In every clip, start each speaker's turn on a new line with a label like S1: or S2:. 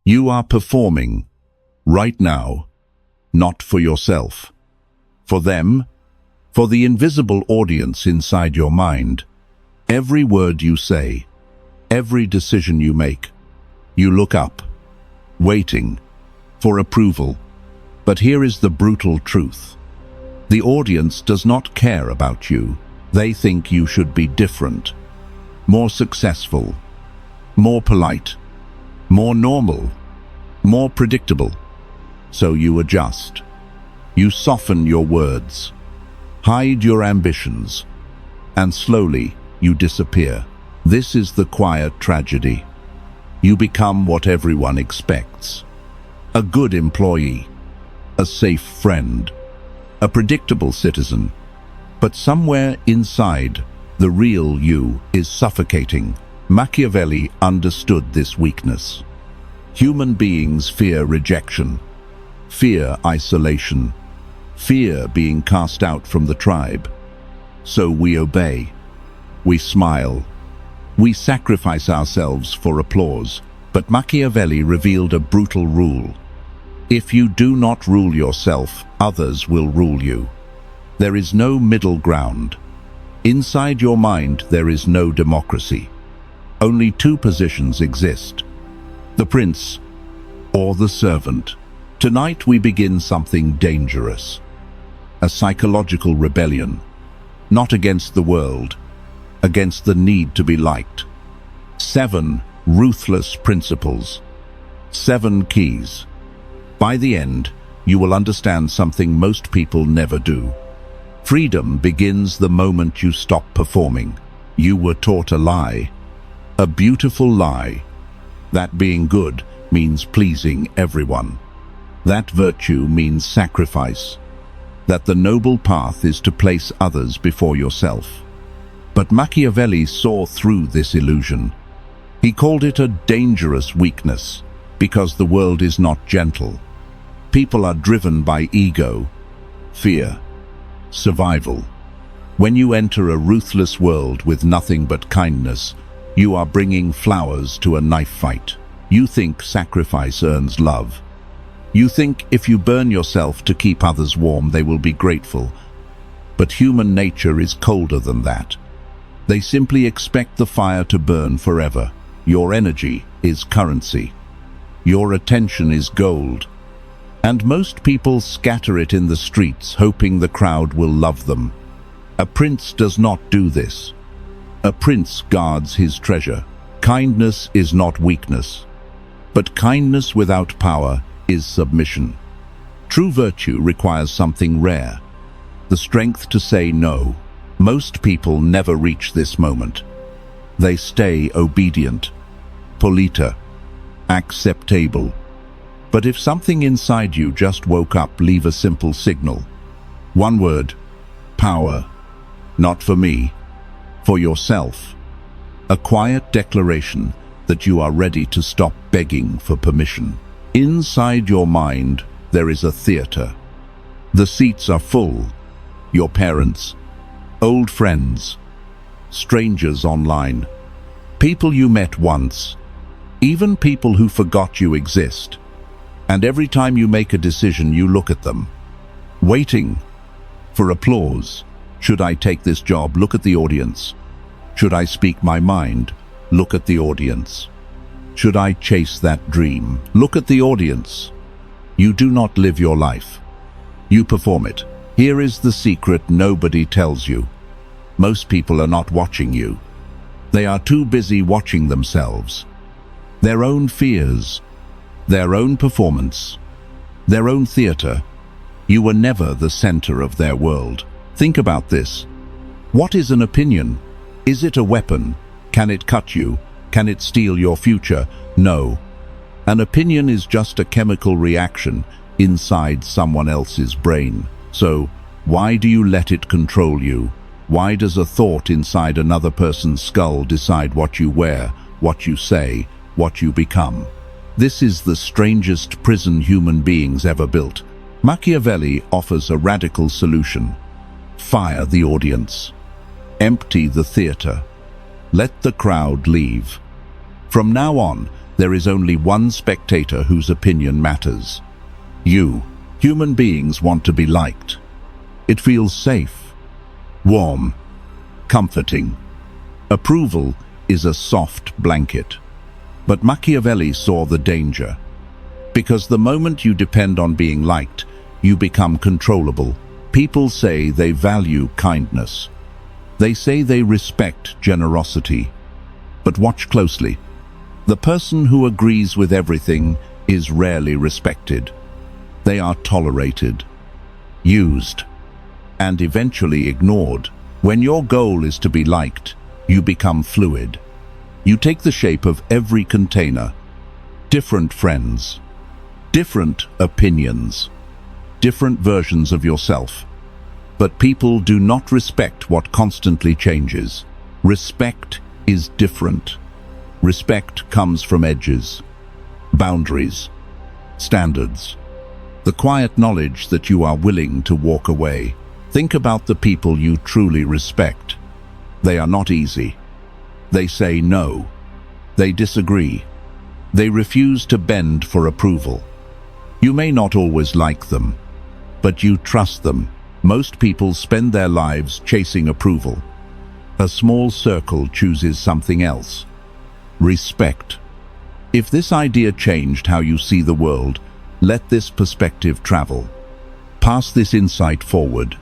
S1: You are performing, right now, not for yourself. For them, for the invisible audience inside your mind. Every word you say, every decision you make, you look up, waiting for approval. But here is the brutal truth. The audience does not care about you. They think you should be different, more successful, more polite, more normal, more predictable. So you adjust. You soften your words, hide your ambitions, and slowly you disappear. This is the quiet tragedy. You become what everyone expects. A good employee, a safe friend, a predictable citizen. But somewhere inside, the real you is suffocating. Machiavelli understood this weakness. Human beings fear rejection, fear isolation, fear being cast out from the tribe. So we obey, we smile, we sacrifice ourselves for applause. But Machiavelli revealed a brutal rule. If you do not rule yourself, others will rule you. There is no middle ground. Inside your mind, there is no democracy. Only two positions exist: the prince or the servant. Tonight we begin something dangerous. A psychological rebellion, not against the world, against the need to be liked. 7 ruthless principles. 7 keys. By the end, you will understand something most people never do. Freedom begins the moment you stop performing. You were taught a lie, a beautiful lie, that being good means pleasing everyone. That virtue means sacrifice, that the noble path is to place others before yourself. But Machiavelli saw through this illusion. He called it a dangerous weakness, because the world is not gentle. People are driven by ego, fear, survival. When you enter a ruthless world with nothing but kindness, you are bringing flowers to a knife fight. You think sacrifice earns love. You think if you burn yourself to keep others warm, they will be grateful. But human nature is colder than that. They simply expect the fire to burn forever. Your energy is currency. Your attention is gold. And most people scatter it in the streets, hoping the crowd will love them. A prince does not do this. A prince guards his treasure. Kindness is not weakness. But kindness without power is submission. True virtue requires something rare: the strength to say no. Most people never reach this moment. They stay obedient, polite, acceptable. But if something inside you just woke up, leave a simple signal. One word: power. Not for me, for yourself. A quiet declaration that you are ready to stop begging for permission. Inside your mind, there is a theater. The seats are full. Your parents, old friends, strangers online, people you met once, even people who forgot you exist. And every time you make a decision, you look at them, waiting for applause. Should I take this job? Look at the audience. Should I speak my mind? Look at the audience. Should I chase that dream? Look at the audience. You do not live your life. You perform it. Here is the secret nobody tells you. Most people are not watching you. They are too busy watching themselves. Their own fears, their own performance, their own theater. You were never the center of their world. Think about this. What is an opinion? Is it a weapon? Can it cut you? Can it steal your future? No. An opinion is just a chemical reaction inside someone else's brain. So, why do you let it control you? Why does a thought inside another person's skull decide what you wear, what you say, what you become? This is the strangest prison human beings ever built. Machiavelli offers a radical solution. Fire the audience. Empty the theater. Let the crowd leave. From now on, there is only one spectator whose opinion matters. You. Human beings want to be liked. It feels safe, warm, comforting. Approval is a soft blanket. But Machiavelli saw the danger. Because the moment you depend on being liked, you become controllable. People say they value kindness. They say they respect generosity. But watch closely. The person who agrees with everything is rarely respected. They are tolerated, used, and eventually ignored. When your goal is to be liked, you become fluid. You take the shape of every container. Different friends, different opinions, different versions of yourself. But people do not respect what constantly changes. Respect is different. Respect comes from edges, boundaries, standards. The quiet knowledge that you are willing to walk away. Think about the people you truly respect. They are not easy. They say no. They disagree. They refuse to bend for approval. You may not always like them, but you trust them. Most people spend their lives chasing approval. A small circle chooses something else. Respect. If this idea changed how you see the world, let this perspective travel. Pass this insight forward.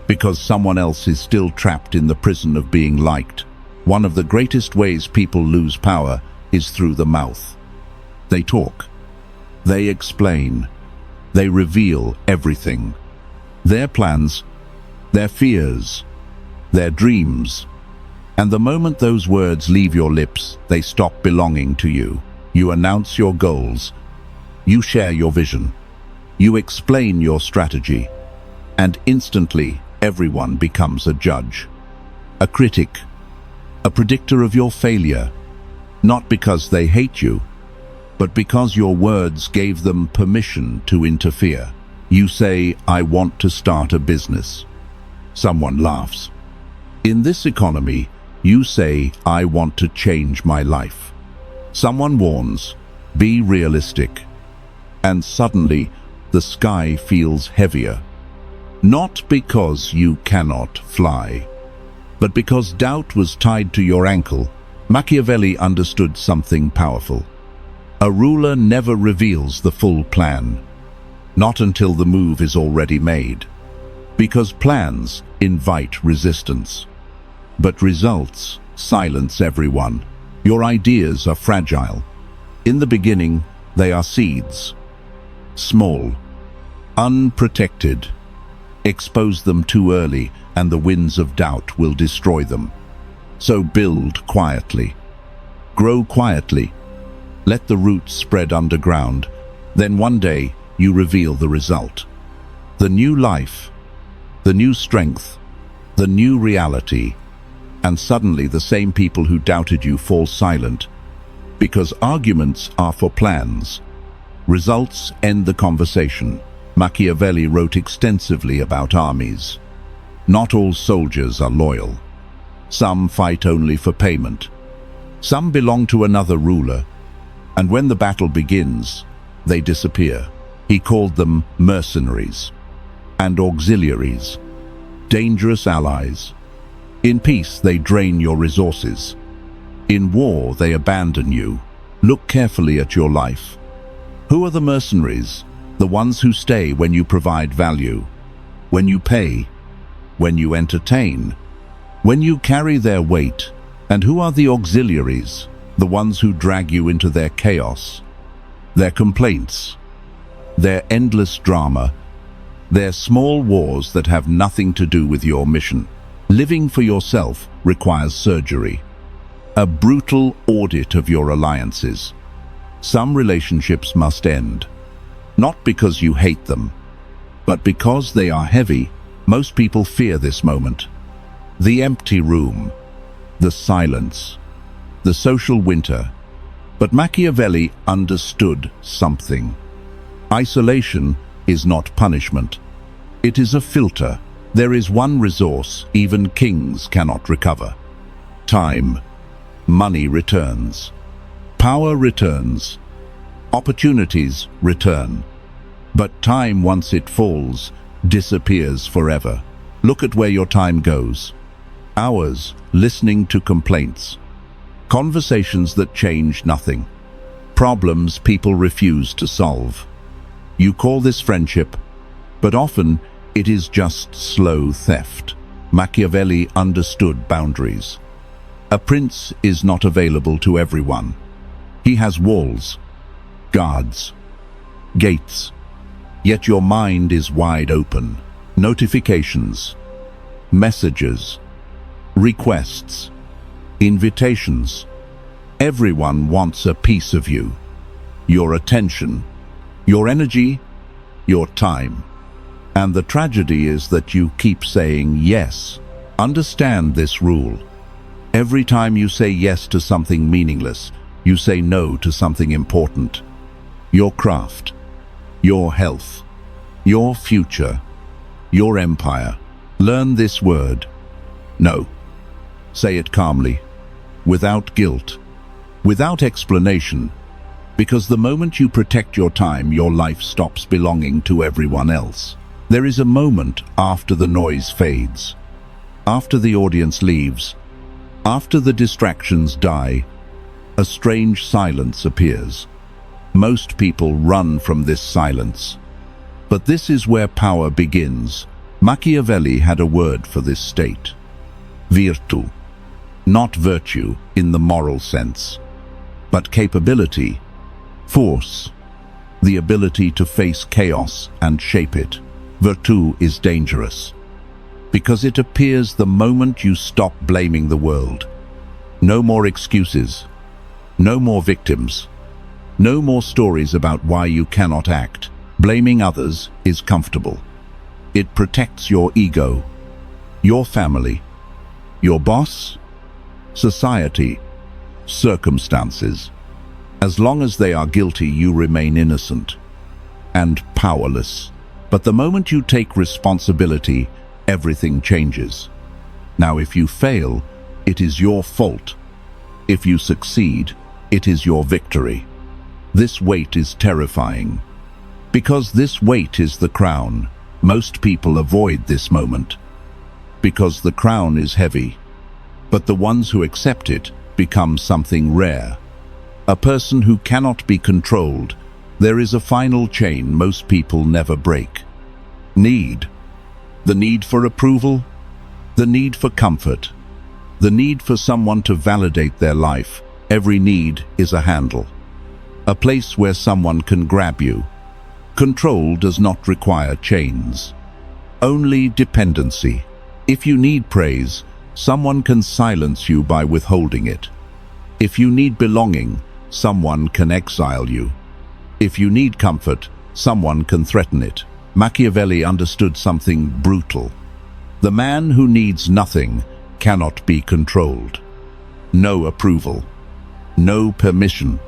S1: Because someone else is still trapped in the prison of being liked. One of the greatest ways people lose power is through the mouth. They talk. They explain. They reveal everything. Their plans, their fears, their dreams. And the moment those words leave your lips, they stop belonging to you. You announce your goals. You share your vision. You explain your strategy. And instantly, everyone becomes a judge, a critic, a predictor of your failure. Not because they hate you, but because your words gave them permission to interfere. You say, "I want to start a business." Someone laughs. In this economy, you say, "I want to change my life." Someone warns, "Be realistic." And suddenly, the sky feels heavier. Not because you cannot fly, but because doubt was tied to your ankle. Machiavelli understood something powerful. A ruler never reveals the full plan. Not until the move is already made. Because plans invite resistance. But results silence everyone. Your ideas are fragile. In the beginning, they are seeds. Small, unprotected. Expose them too early, and the winds of doubt will destroy them. So build quietly. Grow quietly. Let the roots spread underground. Then one day, you reveal the result. The new life, the new strength, the new reality. And suddenly the same people who doubted you fall silent. Because arguments are for plans. Results end the conversation. Machiavelli wrote extensively about armies. Not all soldiers are loyal. Some fight only for payment. Some belong to another ruler. And when the battle begins, they disappear. He called them mercenaries and auxiliaries, dangerous allies. In peace, they drain your resources. In war, they abandon you. Look carefully at your life. Who are the mercenaries? The ones who stay when you provide value, when you pay, when you entertain, when you carry their weight. And who are the auxiliaries? The ones who drag you into their chaos, their complaints, their endless drama, their small wars that have nothing to do with your mission. Living for yourself requires surgery, a brutal audit of your alliances. Some relationships must end, not because you hate them, but because they are heavy. Most people fear this moment. The empty room, the silence, the social winter. But Machiavelli understood something. Isolation is not punishment. It is a filter. There is one resource even kings cannot recover. Time. Money returns. Power returns. Opportunities return. But time, once it falls, disappears forever. Look at where your time goes. Hours listening to complaints. Conversations that change nothing. Problems people refuse to solve. You call this friendship, but often it is just slow theft. Machiavelli understood boundaries. A prince is not available to everyone. He has walls, guards, gates. Yet your mind is wide open. Notifications, messages, requests, invitations. Everyone wants a piece of you. Your attention, your energy, your time. And the tragedy is that you keep saying yes. Understand this rule. Every time you say yes to something meaningless, you say no to something important. Your craft, your health, your future, your empire. Learn this word. No. Say it calmly, without guilt, without explanation, because the moment you protect your time, your life stops belonging to everyone else. There is a moment after the noise fades, after the audience leaves, after the distractions die, a strange silence appears. Most people run from this silence. But this is where power begins. Machiavelli had a word for this state. Virtu. Not virtue in the moral sense, but capability, force, the ability to face chaos and shape it. Virtue is dangerous because it appears the moment you stop blaming the world. No more excuses, no more victims, no more stories about why you cannot act. Blaming others is comfortable. It protects your ego, your family, your boss, society, circumstances. As long as they are guilty, you remain innocent and powerless. But the moment you take responsibility, everything changes. Now, if you fail, it is your fault. If you succeed, it is your victory. This weight is terrifying. Because this weight is the crown, most people avoid this moment. Because the crown is heavy. But the ones who accept it become something rare. A person who cannot be controlled. There is a final chain most people never break. Need. The need for approval. The need for comfort. The need for someone to validate their life. Every need is a handle. A place where someone can grab you. Control does not require chains. Only dependency. If you need praise, someone can silence you by withholding it. If you need belonging, someone can exile you. If you need comfort, someone can threaten it. Machiavelli understood something brutal. The man who needs nothing cannot be controlled. No approval, no permission,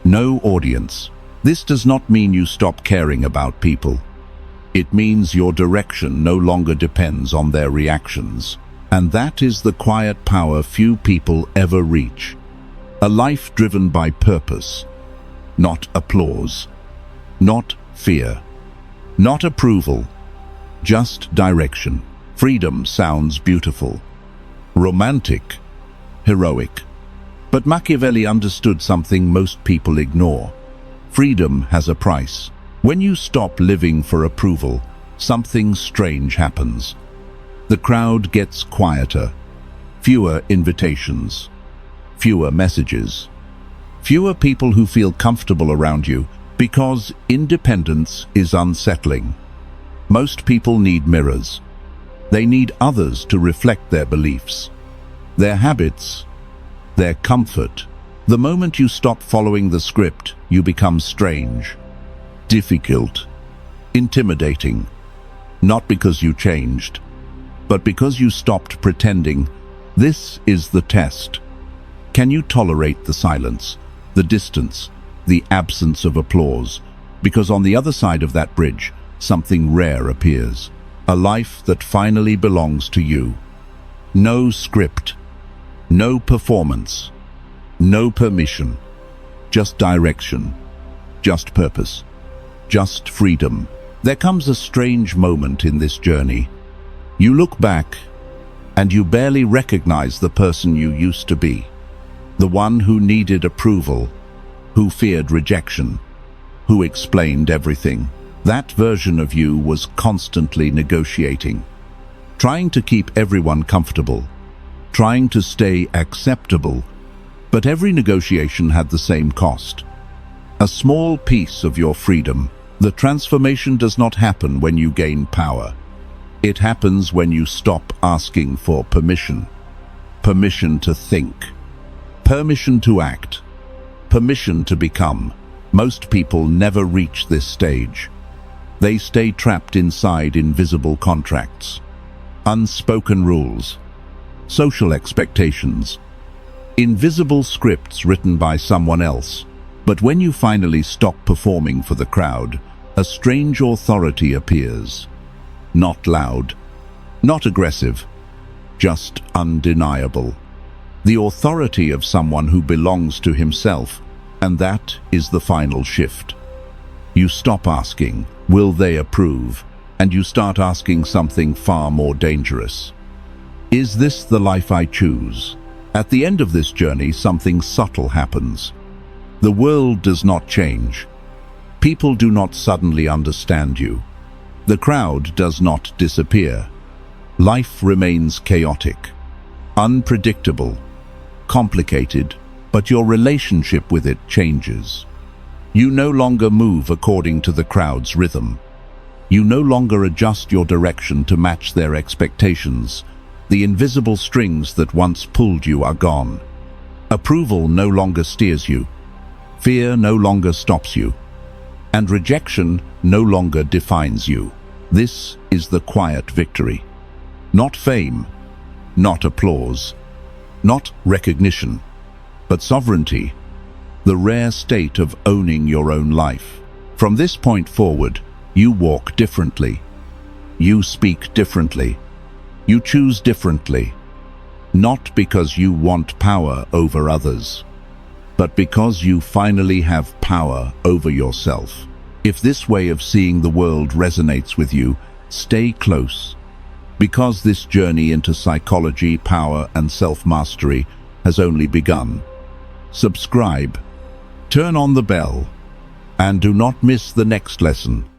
S1: no audience. This does not mean you stop caring about people. It means your direction no longer depends on their reactions. And that is the quiet power few people ever reach. A life driven by purpose, not applause, not fear, not approval, just direction. Freedom sounds beautiful, romantic, heroic. But Machiavelli understood something most people ignore. Freedom has a price. When you stop living for approval, something strange happens. The crowd gets quieter, fewer invitations, fewer messages, fewer people who feel comfortable around you, because independence is unsettling. Most people need mirrors. They need others to reflect their beliefs, their habits, their comfort. The moment you stop following the script, you become strange, difficult, intimidating. Not because you changed, but because you stopped pretending. This is the test. Can you tolerate the silence, the distance, the absence of applause? Because on the other side of that bridge, something rare appears. A life that finally belongs to you. No script, no performance, no permission, just direction, just purpose, just freedom. There comes a strange moment in this journey. You look back, and you barely recognize the person you used to be. The one who needed approval, who feared rejection, who explained everything. That version of you was constantly negotiating, trying to keep everyone comfortable, trying to stay acceptable, but every negotiation had the same cost. A small piece of your freedom. The transformation does not happen when you gain power. It happens when you stop asking for permission. Permission to think. Permission to act. Permission to become. Most people never reach this stage. They stay trapped inside invisible contracts, unspoken rules, social expectations, invisible scripts written by someone else. But when you finally stop performing for the crowd, a strange authority appears. Not loud, not aggressive, just undeniable. The authority of someone who belongs to himself, and that is the final shift. You stop asking, will they approve? And you start asking something far more dangerous. Is this the life I choose? At the end of this journey, something subtle happens. The world does not change. People do not suddenly understand you. The crowd does not disappear. Life remains chaotic, unpredictable, complicated, but your relationship with it changes. You no longer move according to the crowd's rhythm. You no longer adjust your direction to match their expectations. The invisible strings that once pulled you are gone. Approval no longer steers you. Fear no longer stops you. And rejection no longer defines you. This is the quiet victory. Not fame, not applause, not recognition, but sovereignty, the rare state of owning your own life. From this point forward, you walk differently. You speak differently. You choose differently. Not because you want power over others, but because you finally have power over yourself. If this way of seeing the world resonates with you, stay close, because this journey into psychology, power, and self-mastery has only begun. Subscribe, turn on the bell, and do not miss the next lesson.